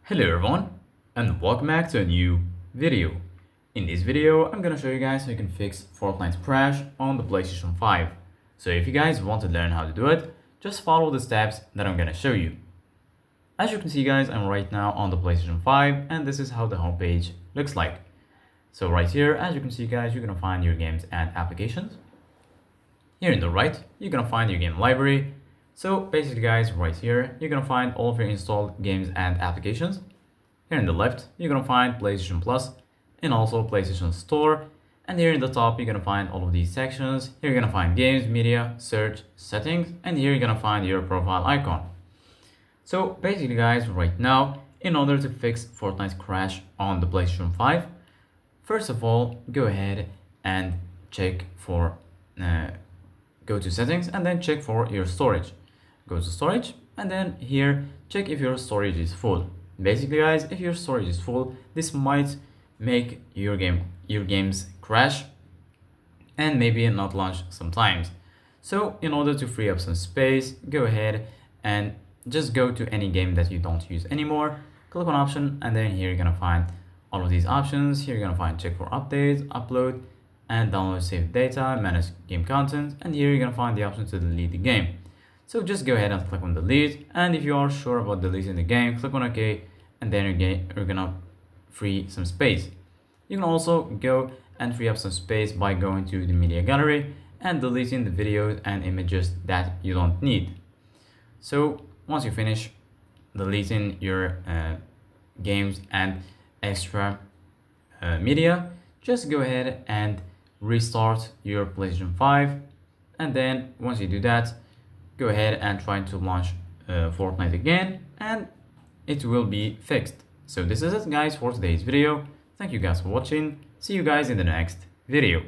Hello everyone and welcome back to a new video. In this video, I'm gonna show you guys how you can fix Fortnite's crash on the PlayStation 5. So if you guys want to learn how to do it, just follow the steps that I'm gonna show you. As you can see guys, I'm right now on the PlayStation 5 and this is how the homepage looks like. So right here, as you can see guys, you're gonna find your games and applications. Here in the right, you're gonna find your game library. So basically guys, right here, you're gonna find all of your installed games and applications. Here in the left, you're gonna find PlayStation Plus and also PlayStation Store. And here in the top, you're gonna find all of these sections. Here you're gonna find games, media, search, settings, and here you're gonna find your profile icon. So basically guys, right now, in order to fix Fortnite's crash on the PlayStation 5, first of all, go ahead and check for, go to settings and then check for your storage. Go to storage and then here check if your storage is full. Basically guys, if your storage is full, this might make your games crash and maybe not launch sometimes. So in order to free up some space, go ahead and just go to any game that you don't use anymore, click on option, and then here you're gonna find all of these options. Here you're gonna find check for updates, upload and download saved data, manage game content, and here you're gonna find the option to delete the game. So just go ahead and click on delete, and if you are sure about deleting the game, click on OK, and then you're gonna free some space. You can also go and free up some space by going to the media gallery and deleting the videos and images that you don't need. So once you finish deleting your games and extra media, just go ahead and restart your PlayStation 5, and then once you do that, go ahead and try to launch Fortnite again and it will be fixed. So this is it guys for today's video. Thank you guys for watching. See you guys in the next video.